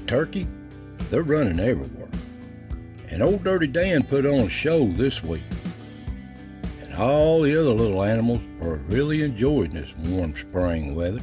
turkey, they're running everywhere. And old Dirty Dan put on a show this week. And all the other little animals are really enjoying this warm spring weather.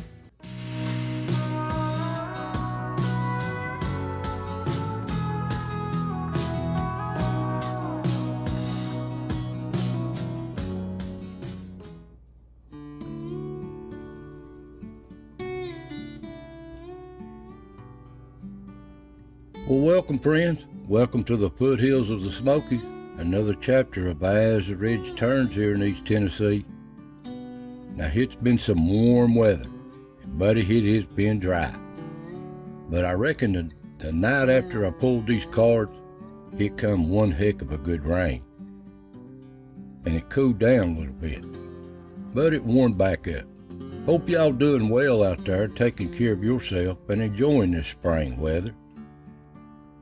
Well, welcome, friends. Welcome to the foothills of the Smoky. Another chapter of as the ridge turns here in East Tennessee. Now, it's been some warm weather, but it has been dry. But I reckon the night after I pulled these cards, it come one heck of a good rain. And it cooled down a little bit, but it warmed back up. Hope y'all doing well out there, taking care of yourself and enjoying this spring weather.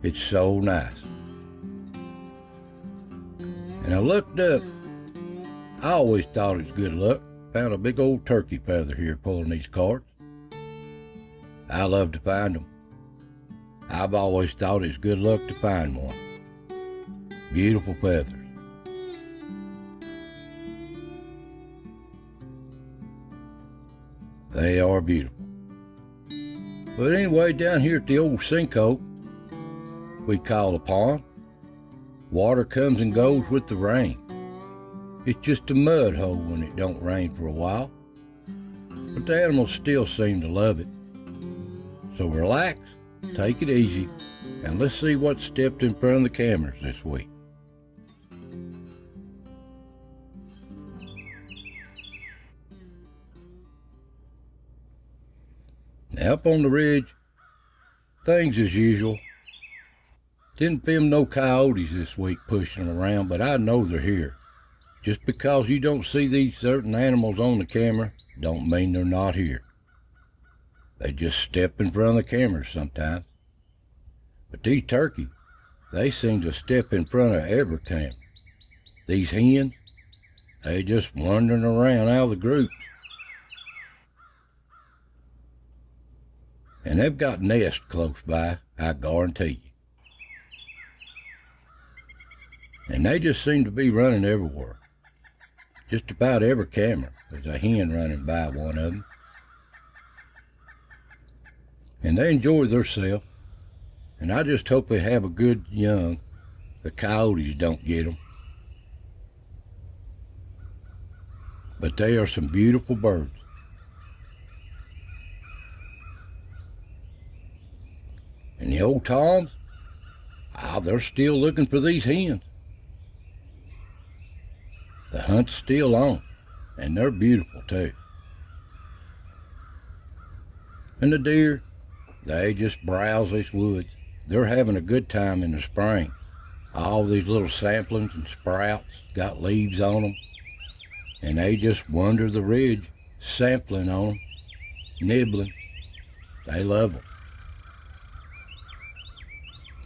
It's so nice. And I looked up. I always thought it was good luck. Found a big old turkey feather here pulling these cards. I love to find them. I've always thought it's good luck to find one. Beautiful feathers. They are beautiful. But anyway, down here at the old sinkhole, we call a pond. Water comes and goes with the rain. It's just a mud hole when it don't rain for a while. But the animals still seem to love it. So relax, take it easy, and let's see what stepped in front of the cameras this week. Now up on the ridge, things as usual. Didn't film no coyotes this week pushing around, but I know they're here. Just because you don't see these certain animals on the camera, don't mean they're not here. They just step in front of the cameras sometimes. But these turkeys, they seem to step in front of every camera. These hens, they just wandering around out of the groups. And they've got nests close by, I guarantee you. And they just seem to be running everywhere. Just about every camera, there's a hen running by one of them. And they enjoy themselves. And I just hope they have a good young. The coyotes don't get them. But they are some beautiful birds. And the old toms, they're still looking for these hens. The hunt's still on, and they're beautiful too. And the deer, they just browse this woods. They're having a good time in the spring. All these little saplings and sprouts got leaves on them, and they just wander the ridge, sampling on them, nibbling. They love them.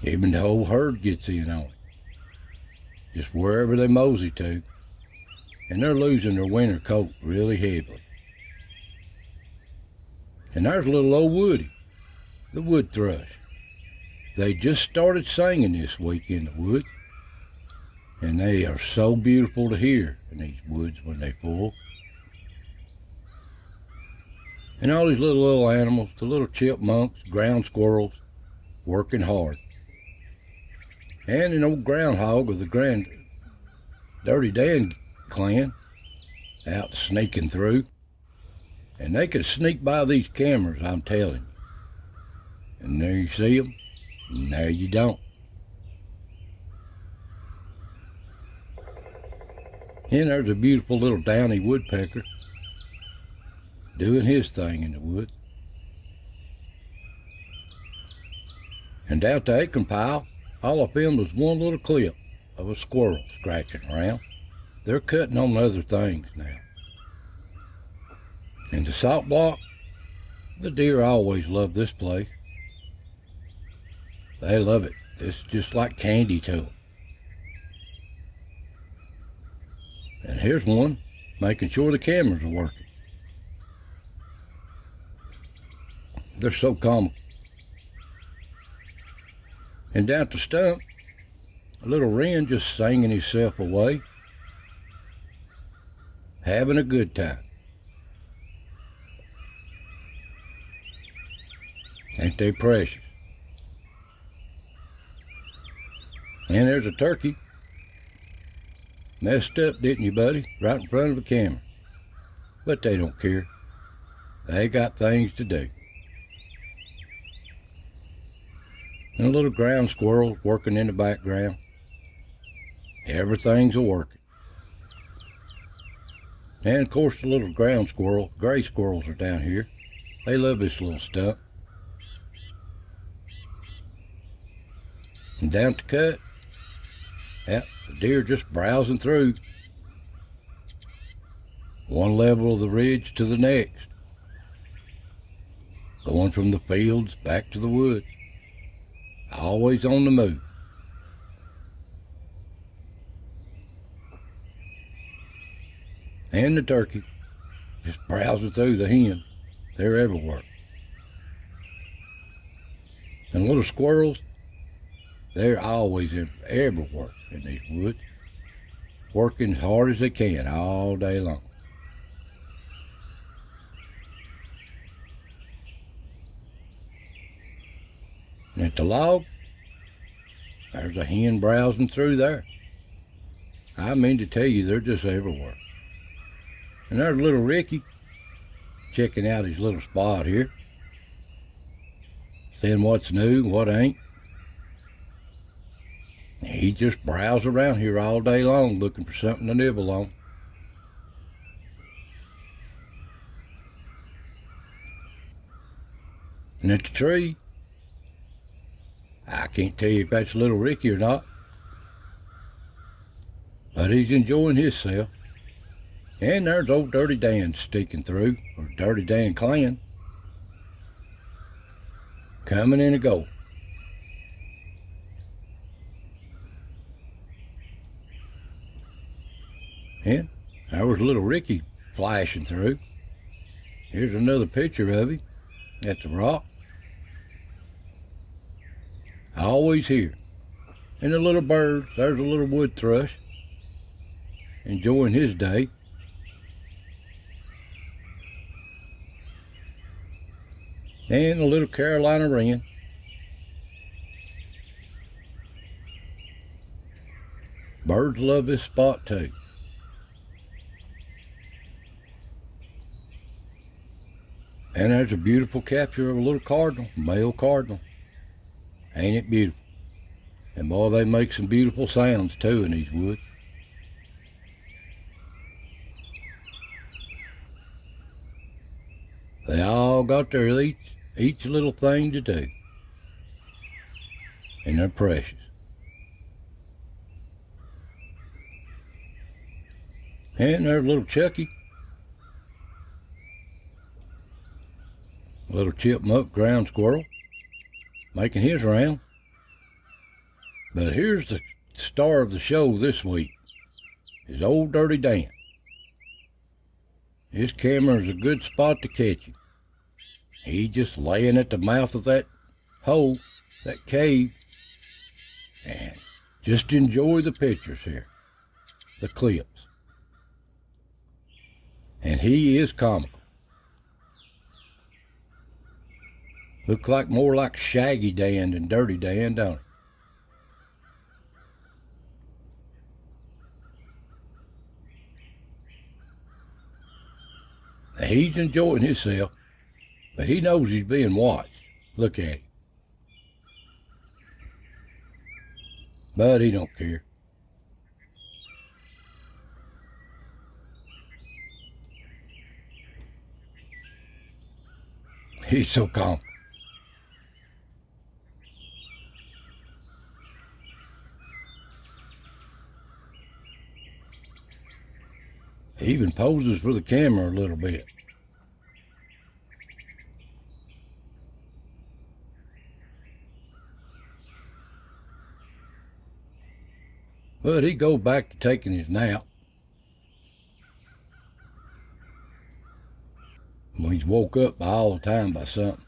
Even the whole herd gets in on it, just wherever they mosey to. And they're losing their winter coat really heavily. And there's little old Woody, the wood thrush. They just started singing this week in the woods. And they are so beautiful to hear in these woods when they're full. And all these little animals, the little chipmunks, ground squirrels, working hard. And an old groundhog of the Grand Dirty Dan clan out sneaking through. And they could sneak by these cameras, I'm telling you. And there you see them, and there you don't. And there's a beautiful little downy woodpecker doing his thing in the woods. And down the acorn pile, all I filmed was one little clip of a squirrel scratching around. They're cutting on other things now. And the salt block, the deer always love this place. They love it. It's just like candy to them. And here's one making sure the cameras are working. They're so comical. And down at the stump, a little wren just singing himself away, having a good time. Ain't they precious? And there's a turkey. Messed up, didn't you, buddy? Right in front of the camera. But they don't care. They got things to do. And a little ground squirrel working in the background. Everything's a-working. And of course the little ground squirrel, gray squirrels are down here. They love this little stuff. And down at the cut, yep, the deer just browsing through. One level of the ridge to the next. Going from the fields back to the woods. Always on the move. And the turkey just browsing through the hen. They're everywhere. And little squirrels, they're always everywhere in these woods, working as hard as they can all day long. And at the log, there's a hen browsing through there. I mean to tell you, they're just everywhere. And there's little Ricky checking out his little spot here, seeing what's new, what ain't. He just browses around here all day long looking for something to nibble on. And at the tree, I can't tell you if that's little Ricky or not, but he's enjoying himself. And there's old Dirty Dan sticking through, or Dirty Dan clan, coming in a go. And there was little Ricky flashing through. Here's another picture of him at the rock. Always here. And the little birds, there's a little wood thrush, enjoying his day. And a little Carolina wren. Birds love this spot too. And there's a beautiful capture of a little cardinal, male cardinal. Ain't it beautiful? And boy, they make some beautiful sounds too in these woods. They all got their each little thing to do. And they're precious. And there's little Chucky. A little chipmunk ground squirrel making his round. But here's the star of the show this week, is old Dirty Dan. His camera is a good spot to catch him. He just laying at the mouth of that hole, that cave, and just enjoy the pictures here, the clips. And he is comical. Look like more like Shaggy Dan than Dirty Dan, don't it? He's enjoying himself, but he knows he's being watched. Look at him. But he don't care. He's so calm. He even poses for the camera a little bit. But he goes back to taking his nap. When he's woke up all the time by something.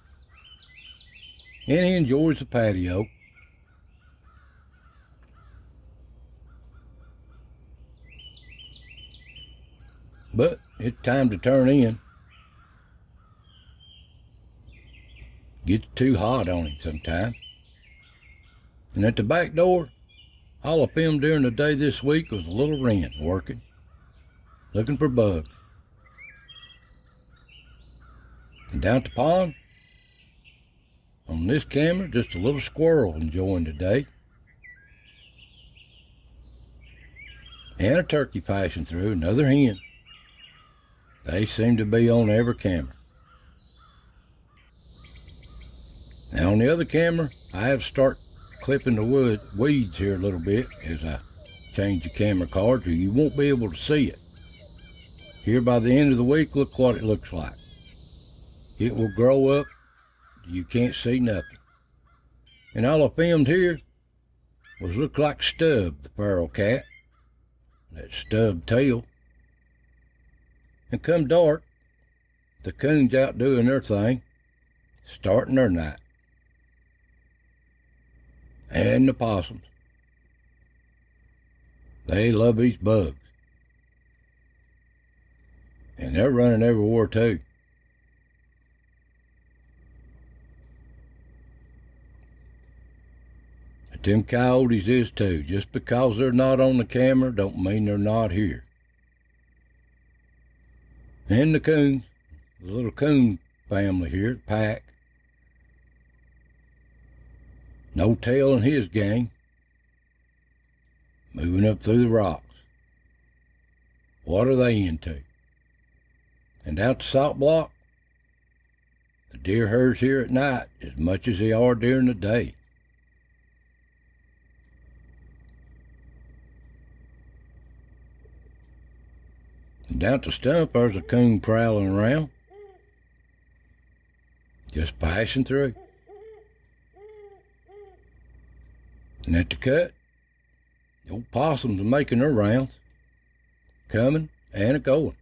And he enjoys the patio. but it's time to turn in. Gets too hot on him sometimes. And at the back door, all I filmed during the day this week was a little wren working, looking for bugs. And down at the pond, on this camera, just a little squirrel enjoying the day. And a turkey passing through, another hen. They seem to be on every camera. Now on the other camera, I have to start clipping the weeds here a little bit as I change the camera cards, or you won't be able to see it. Here by the end of the week, look what it looks like. It will grow up, you can't see nothing. And all I filmed here was look like Stub, the feral cat, that stub tail. And come dark, the coons out doing their thing, starting their night. And the possums. They love these bugs. And they're running everywhere too. But them coyotes is too. Just because they're not on the camera don't mean they're not here. And the coons, the little coon family here, the pack. No tail in his gang. Moving up through the rocks. What are they into? And out the salt block, the deer herds here at night as much as they are during the day. And down at the stump, there's a coon prowling around. Just passing through. And at the cut, the old possums are making their rounds, coming and a-going.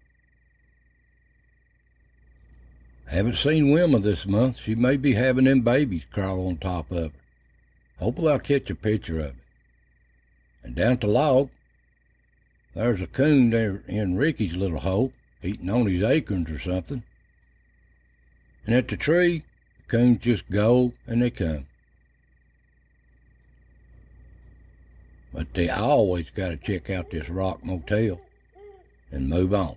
Haven't seen Wilma this month. She may be having them babies crawl on top of her. Hopefully I'll catch a picture of it. And down at the log, there's a coon there in Ricky's little hole, eating on his acorns or something. And at the tree, the coons just go and they come. But they always got to check out this rock motel and move on.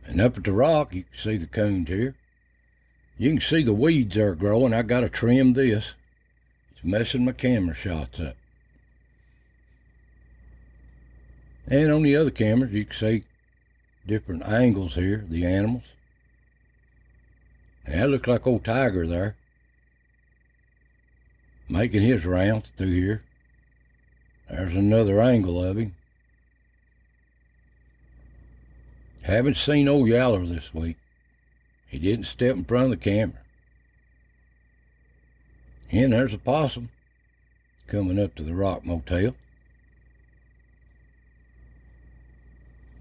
And up at the rock, you can see the coons here. You can see the weeds that are growing. I got to trim this. It's messing my camera shots up. And on the other cameras, you can see different angles here, the animals. And that looks like old Tiger there, making his rounds through here. There's another angle of him. Haven't seen old Yaller this week. He didn't step in front of the camera. And there's a possum coming up to the rock motel.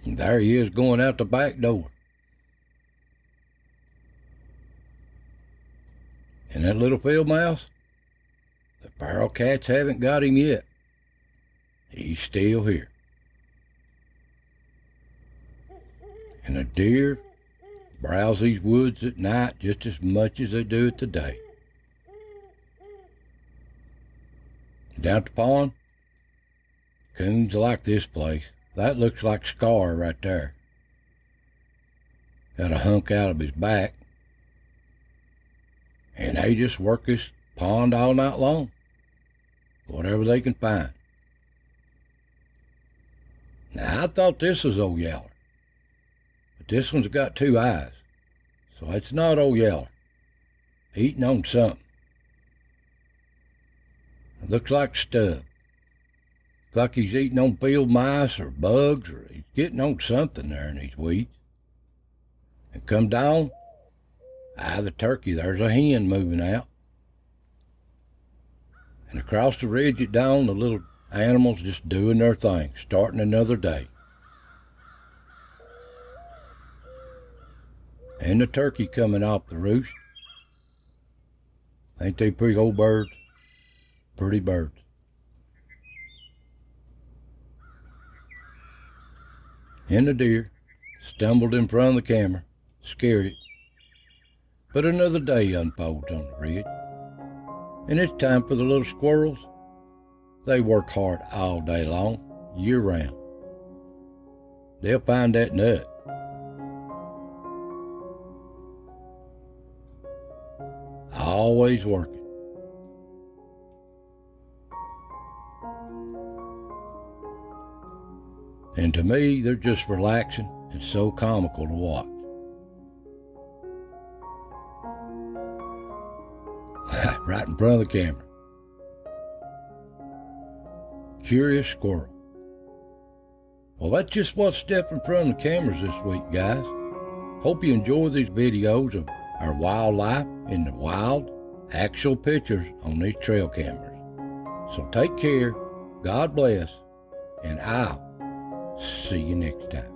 And there he is going out the back door. And that little field mouse, the feral cats haven't got him yet. He's still here. And the deer browse these woods at night just as much as they do at the day. Down at the pond, coons like this place. That looks like Scar right there. Got a hunk out of his back. And they just work this pond all night long. Whatever they can find. Now, I thought this was old Yaller. But this one's got two eyes. So it's not old Yaller. Eating on something. It looks like stub. Looks like he's eating on field mice or bugs, or he's getting on something there in these weeds. And come down, the turkey, there's a hen moving out. And across the ridge at dawn, the little animals just doing their thing, starting another day. And the turkey coming off the roost. Ain't they pretty old birds? Pretty birds. and the deer stumbled in front of the camera, scared it. But another day unfolds on the ridge, and it's time for the little squirrels. They work hard all day long, year round. They'll find that nut. Always working. And to me, they're just relaxing and so comical to watch. Right in front of the camera. Curious squirrel. Well, that's just what stepped in front of the cameras this week, guys. Hope you enjoy these videos of our wildlife in the wild, actual pictures on these trail cameras. So take care, God bless, and I'll see you next time.